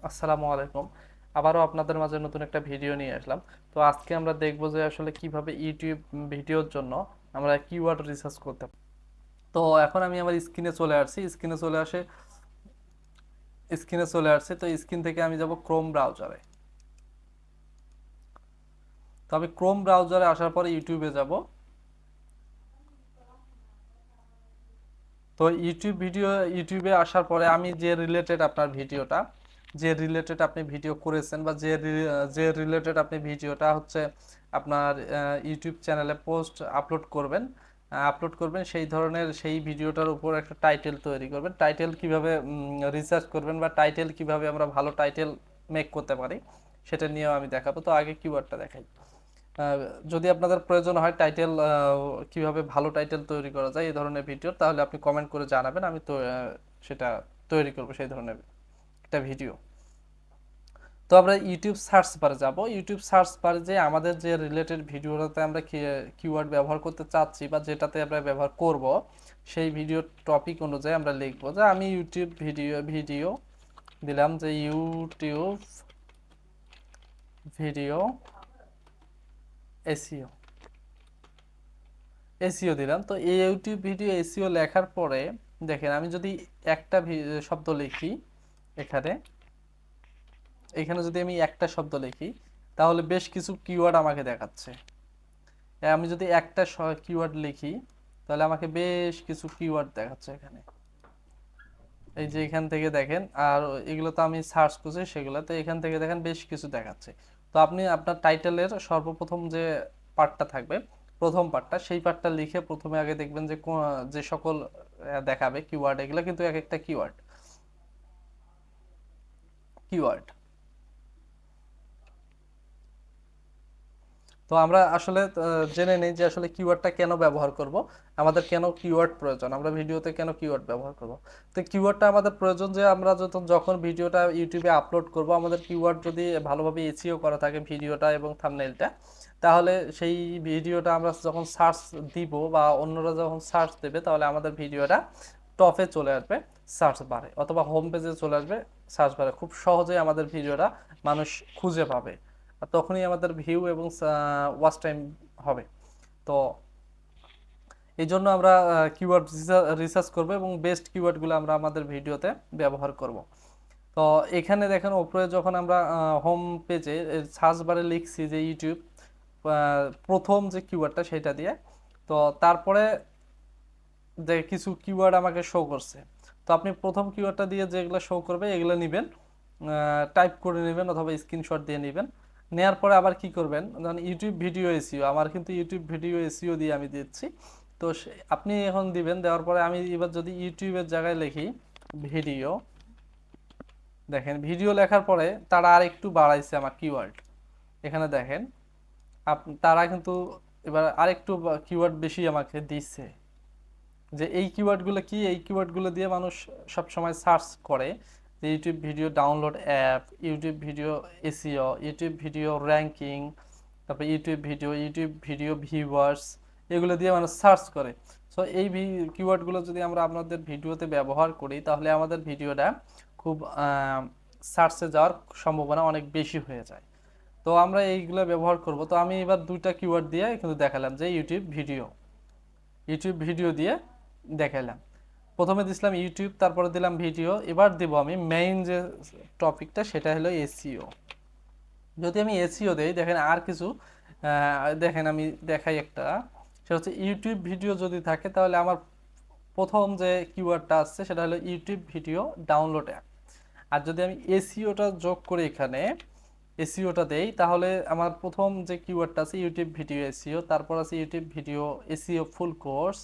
আসসালামু আলাইকুম। আবারও আপনাদের মাঝে নতুন একটা ভিডিও নিয়ে আসলাম। তো আজকে আমরা দেখব যে আসলে কিভাবে ইউটিউব ভিডিওর জন্য আমরা কিওয়ার্ড রিসার্চ করতে পারি। তো এখন আমি আমার স্ক্রিনে চলে আসছি। স্ক্রিনে চলে আসছে তো স্ক্রিন থেকে আমি যাব ক্রোম ব্রাউজারে। তো আমি ক্রোম ব্রাউজারে আসার পরে ইউটিউবে যাব। তো ইউটিউবে আসার পরে আমি যে রিলেটেড আপনার ভিডিওটা যে রিলেটেড আপনি ভিডিও করেছেন বা যে রিলেটেড আপনি ভিডিওটা হচ্ছে আপনার ইউটিউব চ্যানেলে পোস্ট আপলোড করবেন সেই ভিডিওটার উপর একটা টাইটেল তৈরি করবেন। টাইটেল কিভাবে রিসার্চ করবেন বা টাইটেল কিভাবে আমরা ভালো টাইটেল মেক করতে পারি সেটা নিয়েও আমি দেখাবো। তো আগে কিওয়ার্ডটা দেখাই। আহ, যদি আপনাদের প্রয়োজন হয় টাইটেল কিভাবে ভালো টাইটেল তৈরি করা যায় এই ধরনের ভিডিও, তাহলে আপনি কমেন্ট করে জানাবেন, আমি তো সেটা তৈরি করব সেই ধরনের একটা ভিডিও। তো আমরা ইউটিউব সার্চ বারে যাব। ইউটিউব সার্চ বারে যে আমাদের যে রিলেটেড ভিডিওটাতে আমরা কিওয়ার্ড ব্যবহার করতে চাচ্ছি বা যেটাতে আমরা ব্যবহার করব সেই ভিডিও টপিক অনুযায়ী আমরা লিখব যে আমি ইউটিউব ভিডিও দিলাম যে ইউটিউব ভিডিও এসইও এসইও দিলাম। তো এই ইউটিউব ভিডিও এসইও লেখার পরে দেখেন আমি যদি একটা শব্দ লিখি এখানে এখানে যদি আমি একটা শব্দ লিখি তাহলে বেশ কিছু কিওয়ার্ড আমাকে দেখাচ্ছে। আমি যদি একটা কিওয়ার্ড লিখি তাহলে আমাকে বেশ কিছু কিওয়ার্ড দেখাচ্ছে এখানে। এই যে এখান থেকে দেখেন, আর এগুলো তো আমি সার্চ করছি সেগুলো, তো এখান থেকে দেখেন বেশ কিছু দেখাচ্ছে। তো আপনি আপনার টাইটেলের সর্বপ্রথম যে পার্টটা থাকবে, প্রথম পার্টটা, সেই পার্টটা লিখে প্রথমে আগে দেখবেন যে যে সকল দেখাবে কিওয়ার্ড, এগুলো কিন্তু এক একটা কিওয়ার্ড কিওয়ার্ড তো আমরা আসলে জেনে নেই যে আসলে কিওয়ার্ডটা কেন ব্যবহার করব, আমাদের কেন কিওয়ার্ড প্রয়োজন, আমরা ভিডিওতে কেন কিওয়ার্ড ব্যবহার করব। তো কিওয়ার্ডটা আমাদের প্রয়োজন যে আমরা যখন ভিডিওটা ইউটিউবে আপলোড করব, আমাদের কিওয়ার্ড যদি ভালোভাবে এসইও করা থাকে ভিডিওটা এবং থাম্বনেইলটা, তাহলে সেই ভিডিওটা আমরা যখন সার্চ দিব বা অন্যরা যখন সার্চ দেবে তাহলে আমাদের ভিডিওটা টপে চলে আসবে সার্চ বারে, অথবা হোম পেজে চলে আসবে সার্চ বারে। খুব সহজেই আমাদের ভিডিওটা মানুষ খুঁজে পাবে, আর তখনই আমাদের ভিউ এবং ওয়াচ টাইম হবে। তো এই জন্য আমরা কিওয়ার্ড রিসার্চ করব এবং বেস্ট কিওয়ার্ডগুলো আমরা আমাদের ভিডিওতে ব্যবহার করব। তো এখানে দেখেন উপরে যখন আমরা হোম পেজে সার্চ বারে লিখছি যে ইউটিউব, প্রথম যে কিওয়ার্ডটা সেটা দিয়ে, তো তারপরে যে কিছু কিওয়ার্ড আমাকে শো করছে। তো আপনি প্রথম কিওয়ার্ডটা দিয়ে যেগুলো শো করবে এগুলো নেবেন, টাইপ করে নেবেন অথবা স্ক্রিনশট দিয়ে নেবেন। নেয়ার পরে আবার কি করবেন, ধরুন ইউটিউব ভিডিও এসইও, আমার কিন্তু ইউটিউব ভিডিও এসইও দিয়ে আমি দিচ্ছি। তো আপনি এখন দিবেন, দেওয়ার পরে আমি এবার যদি ইউটিউবের জায়গায় লিখি ভিডিও, দেখেন ভিডিও লেখার পরে তারা আর একটু বাড়াইছে আমার কিওয়ার্ড। এখানে দেখেন তারা কিন্তু এবার আরেকটু কিওয়ার্ড বেশি আমাকে দিচ্ছে। যে এই কিওয়ার্ডগুলো কি, এই কিওয়ার্ডগুলো দিয়ে মানুষ সব সময় সার্চ করে যে YouTube video download app, YouTube video SEO, YouTube video ranking, তারপর ইউটিউব ভিডিও ভিউয়ার্স, এগুলো দিয়ে মানুষ সার্চ করে। সো এই কিওয়ার্ডগুলো যদি আমরা আপনাদের ভিডিওতে ব্যবহার করি তাহলে আমাদের ভিডিওটা খুব সার্চে যাওয়ার সম্ভাবনা অনেক বেশি হয়ে যায়। তো আমরা এইগুলো ব্যবহার করব। তো আমি এবার দুইটা কিওয়ার্ড দিয়ে কিন্তু দেখালাম যে ইউটিউব ভিডিও দিয়ে দেখাইলাম। প্রথমে দিছিলাম ইউটিউব, তারপরে দিলাম ভিডিও, এবার দিব আমি মেইন যে টপিকটা সেটা হলো এসইও। যদি আমি এসইও দেই দেখেন আর কিছু দেখেন আমি দেখাই একটা, সেটা হচ্ছে ইউটিউব ভিডিও যদি থাকে তাহলে আমার প্রথম যে কিওয়ার্ডটা আসছে সেটা হলো ইউটিউব ভিডিও ডাউনলোড অ্যাপ। আর যদি আমি এসইওটা যোগ করে এখানে এসইওটা দেই তাহলে আমার প্রথম যে কিওয়ার্ডটা আছে ইউটিউব ভিডিও এসইও, তারপর আছে YouTube video SEO full course.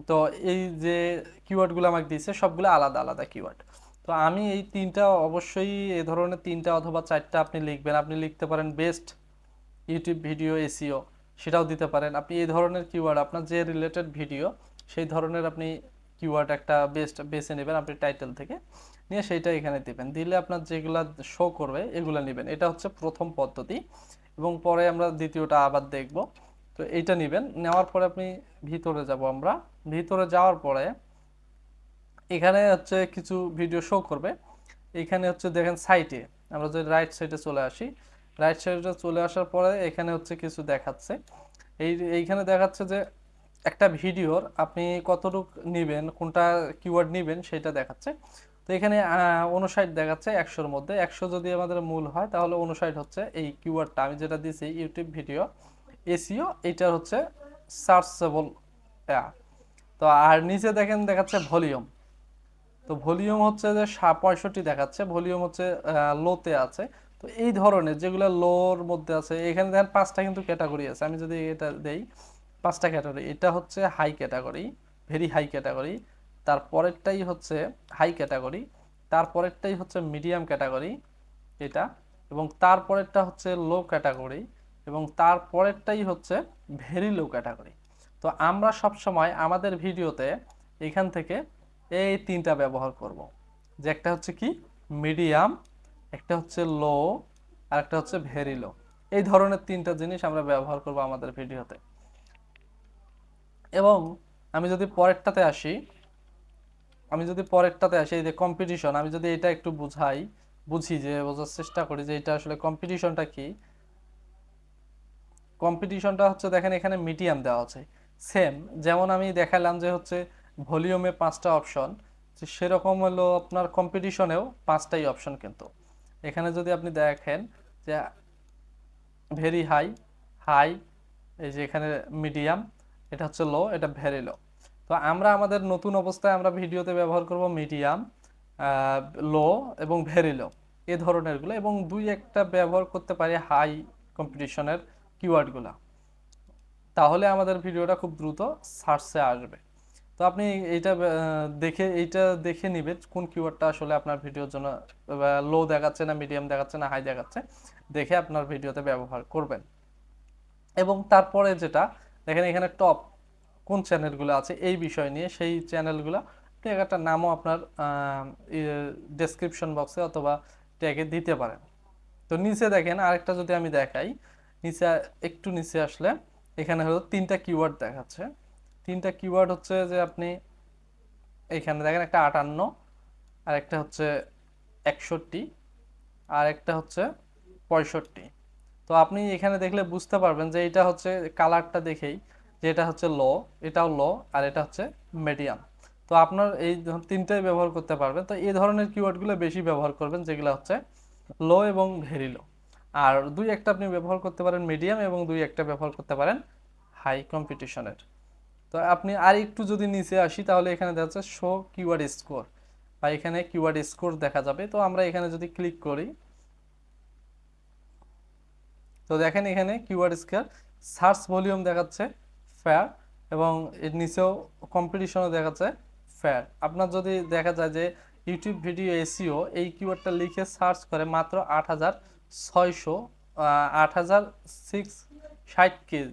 তো এই যে কিওয়ার্ডগুলো আমাকে দিয়েছে সবগুলো আলাদা আলাদা কিওয়ার্ড। তো আমি এই তিনটা অবশ্যই এই ধরনের তিনটা অথবা চারটা আপনি লিখবেন। আপনি লিখতে পারেন বেস্ট ইউটিউব ভিডিও এসইও, সেটাও দিতে পারেন। আপনি এই ধরনের কিওয়ার্ড আপনার যে রিলেটেড ভিডিও সেই ধরনের আপনি কিওয়ার্ড একটা বেছে নেবেন আপনি টাইটেল থেকে, নিয়ে সেইটা এখানে দিবেন। দিলে আপনার যেগুলা শো করবে এগুলা নেবেন। এটা হচ্ছে প্রথম পদ্ধতি, এবং পরে আমরা দ্বিতীয়টা আবার দেখব। তো এইটা নেবেন, নেওয়ার পরে আপনি ভিতরে যাব। আমরা ভিতরে যাওয়ার পরে এখানে হচ্ছে কিছু ভিডিও শো করবে। এখানে হচ্ছে দেখেন সাইটে আমরা যদি রাইট সাইডে চলে আসি, রাইট সাইডে চলে আসার পরে এখানে হচ্ছে কিছু দেখাচ্ছে। এইখানে দেখাচ্ছে যে একটা ভিডিওর আপনি কতটুকু নেবেন, কোনটা কিওয়ার্ড নেবেন সেটা দেখাচ্ছে। তো এখানে 59 দেখাচ্ছে 100-র মধ্যে। 100 যদি আমাদের মূল হয় তাহলে 59 হচ্ছে এই কিওয়ার্ডটা আমি যেটা দিছি ইউটিউব ভিডিও এসইও, এটা হচ্ছে সার্চেবল। তো আর নিচে দেখেন দেখাচ্ছে ভলিউম। তো ভলিউম হচ্ছে যে 65 দেখাচ্ছে, ভলিউম হচ্ছে লোতে আছে। তো এই ধরনের যেগুলো লোর মধ্যে আছে, এখানে দেখেন 5টা কিন্তু ক্যাটাগরি আছে। আমি যদি এটা দেই 5টা ক্যাটাগরি, এটা হচ্ছে high category, very high category, তারপরেরটাই হচ্ছে হাই ক্যাটাগরি, তারপরেরটাই হচ্ছে মিডিয়াম ক্যাটাগরি এটা, এবং তারপরেরটা হচ্ছে লো ক্যাটাগরি, এবং তারপরেরটাই হচ্ছে ভেরি লো ক্যাটাগরি। তো আমরা সব সময় আমাদের ভিডিওতে এখান থেকে এই 3টা ব্যবহার করব, যে একটা হচ্ছে কি মিডিয়াম, একটা হচ্ছে লো, আর একটা হচ্ছে ভেরি লো। এই ধরনের 3টা জিনিস আমরা ব্যবহার করব আমাদের ভিডিওতে। এবং আমি যদি পরেরটাতে আসি, এই যে কম্পিটিশন, আমি যদি এটা একটু বুঝি যে বোঝার চেষ্টা করি যে এটা আসলে কম্পিটিশনটা কি। কম্পিটিশনটা হচ্ছে দেখেন এখানে মিডিয়াম দেওয়া আছে, সেম যেমন আমি দেখালাম যে হচ্ছে ভলিউমে 5টা অপশন, সেরকম হলো আপনার কম্পিটিশনেও 5টাই অপশন। কিন্তু এখানে যদি আপনি দেখেন যে ভেরি হাই, হাই, এই যে এখানে মিডিয়াম, এটা হচ্ছে লো, এটা ভেরি লো। তো আমরা আমাদের নতুন অবস্থায় আমরা ভিডিওতে ব্যবহার করব মিডিয়াম, লো এবং ভেরি লো এই ধরনেরগুলো, এবং দুই একটা ব্যবহার করতে পারি হাই কম্পিটিশনের কিওয়ার্ডগুলো। তাহলে আমাদের ভিডিওটা খুব দ্রুত সার্চে আসবে। তো আপনি এইটা দেখে নিবেন কোন কিওয়ার্ডটা আসলে আপনার ভিডিওর জন্য লো দেখাচ্ছে না মিডিয়াম দেখাচ্ছে না হাই দেখাচ্ছে, দেখে আপনার ভিডিওতে ব্যবহার করবেন। এবং তারপরে যেটা দেখেন এখানে টপ কোন চ্যানেলগুলো আছে এই বিষয় নিয়ে, সেই চ্যানেলগুলো আপনি একটা নামও আপনার ডেসক্রিপশন বক্সে অথবা ট্যাগে দিতে পারেন। তো নিচে দেখেন আরেকটা যদি আমি দেখাই, নিচে একটু নিচে আসলে এখানে হলো 3টা কিওয়ার্ড দেখাচ্ছে। 3টা কিওয়ার্ড হচ্ছে যে আপনি এখানে দেখেন একটা 58, আর একটা হচ্ছে 61, আর একটা হচ্ছে 65। তো আপনি এখানে দেখলে বুঝতে পারবেন যে এটা হচ্ছে কালারটা দেখেই যে এটা হচ্ছে লো, এটাও লো, আর এটা হচ্ছে মিডিয়াম। তো আপনার এই 3টাই ব্যবহার করতে পারবেন। তো এই ধরনের কিওয়ার্ডগুলো বেশি ব্যবহার করবেন যেগুলো হচ্ছে লো এবং ভেরি লো। আর দুই একটা আপনি ব্যবহার করতে পারেন মিডিয়াম, এবং দুই একটা ব্যবহার করতে পারেন হাই কম্পিটিশনের। তো আপনি আর একটু যদি নিচে আসি তাহলে এখানে দেখা যাচ্ছে শো কিওয়ার্ড স্কোর, বা এখানে কিওয়ার্ড স্কোর দেখা যাবে। তো আমরা এখানে যদি ক্লিক করি, তো দেখেন এখানে কিওয়ার্ড স্কোর, সার্চ ভলিউম দেখাচ্ছে ফেয়ার, এবং এর নিচেও কম্পিটিশনও দেখাচ্ছে ফেয়ার। আপনার যদি দেখা যায় যে ইউটিউব ভিডিও এসইও এই কিওয়ার্ডটা লিখে সার্চ করে মাত্র 8600, 8660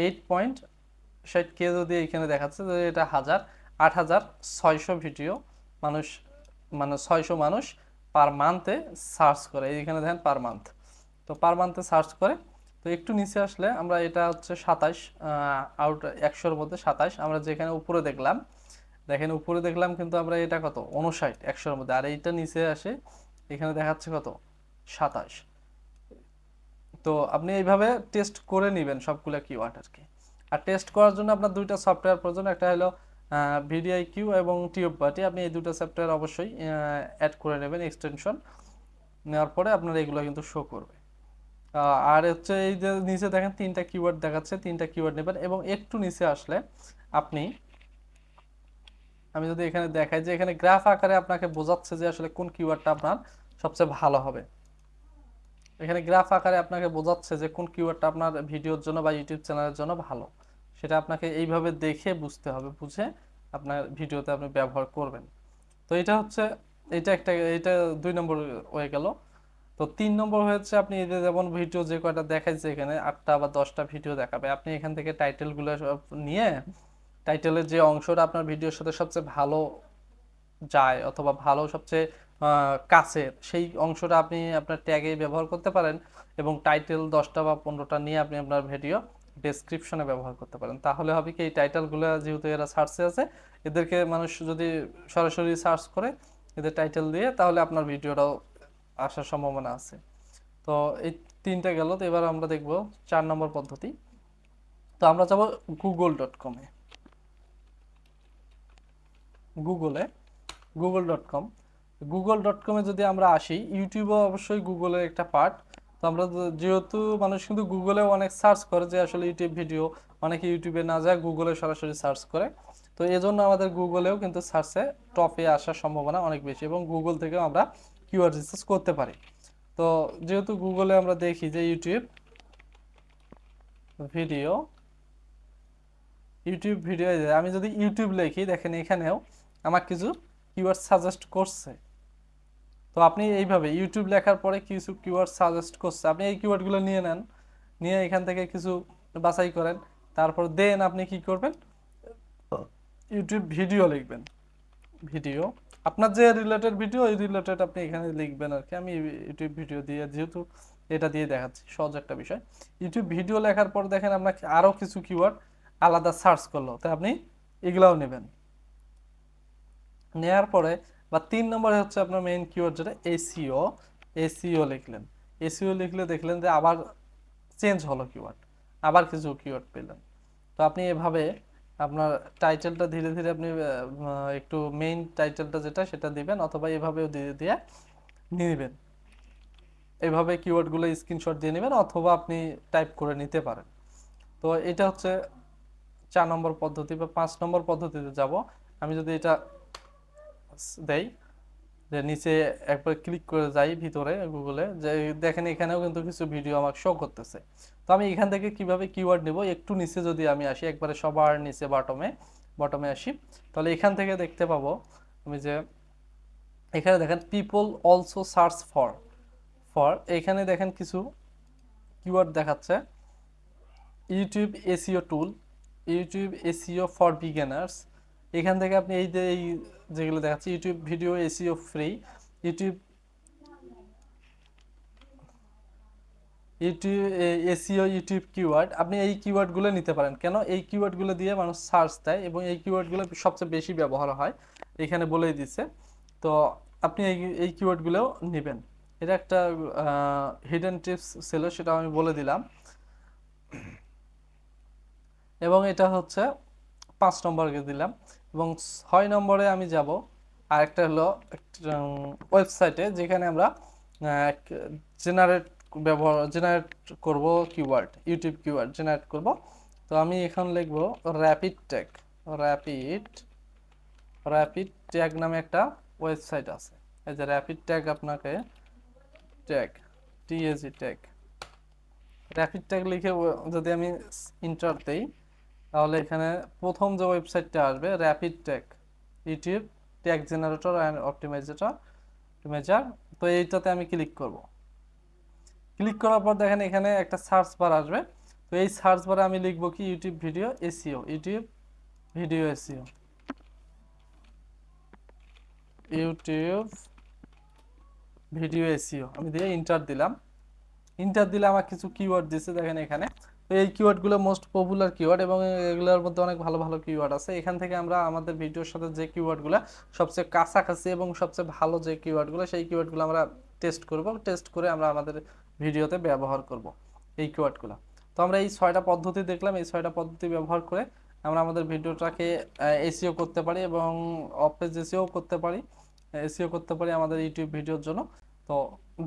8.60 যদি এখানে দেখাচ্ছে যে এটা 8600 ভিডিও মানুষ, মানে 600 মানুষ পার মান্থে সার্চ করে, এইখানে দেখেন পার মান্থ। তো পার মান্থে সার্চ করে। তো একটু নিচে আসলে আমরা এটা হচ্ছে 27, আউট 100-র মধ্যে 27 আমরা যেখানে উপরে দেখলাম, দেখেন উপরে দেখলাম কিন্তু আমরা এটা কত 59 100-র মধ্যে, আর এইটা নিচে আসে এখানে দেখাচ্ছে কত 27। তো আপনি এইভাবে টেস্ট করে নেবেন সবগুলো কিওয়ার্ড আর কি। আর টেস্ট করার জন্য আপনার দুইটা সফটওয়্যার প্রয়োজন, একটা হলো ভিডিআইকিউ এবং টিউববাটি। আপনি এই দুটো সফটওয়্যার অবশ্যই অ্যাড করে নেবেন, এক্সটেনশন নেওয়ার পরে আপনার এগুলো কিন্তু শো করবে। আর হচ্ছে এই যে নিচে দেখেন 3টা কিওয়ার্ড দেখাচ্ছে, 3টা কিওয়ার্ড নেবেন। এবং একটু নিচে আসলে আপনি, আমি যদি এখানে দেখাই যে এখানে গ্রাফ আকারে আপনাকে বোঝাচ্ছে যে আসলে কোন কিওয়ার্ডটা আপনার সবচেয়ে ভালো হবে। এখানে গ্রাফ আকারে আপনাকে বোঝাচ্ছে যে কোন কিওয়ার্ডটা আপনার ভিডিওর জন্য বা ইউটিউব চ্যানেলের জন্য ভালো। সেটা আপনাকে এইভাবে দেখে বুঝতে হবে, বুঝে আপনার ভিডিওতে আপনি ব্যবহার করবেন। তো এটা হচ্ছে, এটা 2 নম্বর হয়ে গেল। তো 3 নম্বর হচ্ছে আপনি এই যে যেমন ভিডিও যে কয়টা দেখাইছে এখানে 8টা বা 10টা ভিডিও দেখাবে, আপনি এখান থেকে টাইটেলগুলো সব নিয়ে টাইটেলের যে অংশটা আপনার ভিডিওর সাথে সবচেয়ে ভালো যায় অথবা ভালো সবচেয়ে কাছের সেই অংশটা আপনি আপনার ট্যাগে ব্যবহার করতে পারেন, এবং টাইটেল 10টা বা 15টা নিয়ে আপনি আপনার ভিডিও ডেসক্রিপশনে ব্যবহার করতে পারেন। তাহলে হবে কি এই টাইটেলগুলো যেহেতু এরা সার্চে আছে, এদেরকে মানুষ যদি সরাসরি সার্চ করে এদের টাইটেল দিয়ে, তাহলে আপনার ভিডিওটাও আসার সম্ভাবনা আছে। তো এই 3টা গেল। তো এবার আমরা দেখব 4 নম্বর পদ্ধতি। তো আমরা যাব google.com-এ। গুগল.com, গুগল.com-এ যদি আমরা আসি, ইউটিউবও অবশ্যই গুগলের একটা পার্ট। তো আমরা যেহেতু মানুষ কিন্তু গুগলে অনেক সার্চ করে, যে আসলে ইউটিউব ভিডিও, অনেকে ইউটিউবে না যায় গুগলে সরাসরি সার্চ করে। তো এজন্য আমাদের গুগলেও কিন্তু সার্চে টপে আসার সম্ভাবনা অনেক বেশি, এবং গুগল থেকেও আমরা কিওয়ার্ড রিসার্চ করতে পারি। তো যেহেতু গুগলে আমরা দেখি যে ভিডিও ইউটিউব ভিডিও, আমি যদি ইউটিউব লিখি, দেখেন এখানেও আমার কিছু কিওয়ার্ড সাজেস্ট করছে। তো আপনি এইভাবে ইউটিউব লেখার পরে কিছু কিওয়ার্ড সাজেস্ট করছে, আপনি এই কিওয়ার্ডগুলো নিয়ে নেন, নিয়ে এখান থেকে কিছু বাছাই করেন। তারপর দেন আপনি কি করবেন, ইউটিউব ভিডিও লিখবেন। ভিডিও, আপনার যে রিলেটেড ভিডিও, এই রিলেটেড আপনি এখানে লিখবেন আর কি। আমি ইউটিউব ভিডিও দিয়ে, যেহেতু এটা দিয়ে দেখাচ্ছি, সহজ একটা বিষয়। ইউটিউব ভিডিও লেখার পর দেখেন আপনাকে আরো কিছু কিওয়ার্ড আলাদা সার্চ করলো, তাই আপনি এগুলাও নেবেন। নেয়ার পরে বা 3 নম্বরে হচ্ছে আপনার মেইন কিওয়ার্ড, যেটা এসইও। এসইও লিখলেন, এসইও লিখলে দেখলেন যে আবার চেঞ্জ হলো কিওয়ার্ড, আবার কিছু কিওয়ার্ড পেলেন। তো আপনি এভাবে আপনার টাইটেলটা ধীরে ধীরে আপনি একটু মেইন টাইটেলটা যেটা সেটা দিবেন, অথবা এভাবেও দিয়ে দিয়ে নেবেন। এইভাবে কিওয়ার্ডগুলো স্ক্রিনশট দিয়ে নেবেন, অথবা আপনি টাইপ করে নিতে পারেন। তো এটা হচ্ছে 4 নম্বর পদ্ধতি। বা 5 নম্বর পদ্ধতিতে যাব। আমি যদি এটা দেই, যে নিচে একবার ক্লিক করে যাই ভিতরে গুগলে, যে দেখেন এখানেও কিন্তু কিছু ভিডিও আমাকে শো করতেছে। তো আমি এখান থেকে কিভাবে কিওয়ার্ড নেব, একটু নিচে যদি আমি আসি, একবারে সবার নিচে বটমে আসি, তাহলে এখান থেকে দেখতে পাবো আমি যে এখানে দেখেন পিপল অলসো সার্চ ফর, এখানে দেখেন কিছু কিওয়ার্ড দেখাচ্ছে। YouTube SEO tool, YouTube SEO for beginners. এখান থেকে আপনি এই যেগুলো দেখাচ্ছে, YouTube video SEO free, YouTube YouTube SEO YouTube keyword, আপনি এই কিওয়ার্ডগুলো নিতে পারেন। কেন, এই কিওয়ার্ডগুলো দিয়ে মানুষ সার্চ দেয়, এবং এই কিওয়ার্ডগুলো সবচেয়ে বেশি ব্যবহার হয়, এখানে বলেই দিচ্ছে। তো আপনি এই কিওয়ার্ডগুলোও নেবেন। এটা একটা হিডেন টিপস ছিল, সেটা আমি বলে দিলাম। এবং এটা হচ্ছে 5 নম্বরে দিলাম। এবং 6 নম্বরে আমি যাব, আরেকটা হলো ওয়েবসাইটে, যেখানে আমরা জেনারেট করব কিওয়ার্ড, ইউটিউব কিওয়ার্ড জেনারেট করব। তো আমি এখন লিখব rapid tag, rapid rapid tag নামে একটা ওয়েবসাইট আছে। এই যে র্যাপিড ট্যাগ, আপনাকে tag, TAG tag, rapid tag লিখে যদি আমি ইন্টার দেই, তাহলে এখানে প্রথম যে ওয়েবসাইটটা আসবে, rapid tag YouTube tag generator and optimiser. তো এইটাতে আমি ক্লিক করব। ক্লিক করার পর দেখেন এখানে একটা সার্চ বার আসবে। তো এই সার্চ বারে আমি লিখব কি, YouTube video SEO, YouTube video SEO, YouTube video SEO আমি দিয়ে ইন্টার দিলাম। ইন্টার দিলে আমার কিছু কিওয়ার্ড দিচ্ছে, দেখেন এখানে। তো এই কিওয়ার্ডগুলো মোস্ট পপুলার কিওয়ার্ড, এবং এগুলোর মধ্যে অনেক ভালো ভালো কিওয়ার্ড আছে। এখান থেকে আমরা আমাদের ভিডিওর সাথে যে কিওয়ার্ডগুলো সবচেয়ে কাছাকাছি এবং সবচেয়ে ভালো যে কিওয়ার্ডগুলো, সেই কিওয়ার্ডগুলো আমরা টেস্ট করব। টেস্ট করে আমরা আমাদের ভিডিওতে ব্যবহার করব এই কিওয়ার্ডগুলো। তো আমরা এই 6টা পদ্ধতি দেখলাম, এই 6টা পদ্ধতি ব্যবহার করে আমরা আমাদের ভিডিওটাকে এসইও করতে পারি, এবং অফ পেজ এসইও করতে পারি, এসইও করতে পারি আমাদের ইউটিউব ভিডিওর জন্য। তো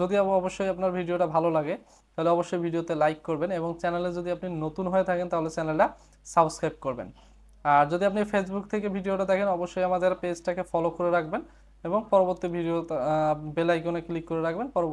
যদি অবশ্যই আপনার ভিডিওটা ভালো লাগে, তাহলে অবশ্যই ভিডিওতে লাইক করবেন, এবং চ্যানেলে যদি আপনি নতুন হয়ে থাকেন, তাহলে চ্যানেলটা সাবস্ক্রাইব করবেন। আর যদি আপনি ফেসবুক থেকে ভিডিওটা দেখেন, অবশ্যই আমাদের পেজটাকে ফলো করে রাখবেন, এবং পরবর্তী ভিডিও বেল আইকনে ক্লিক করে রাখবেন। পরবর্তী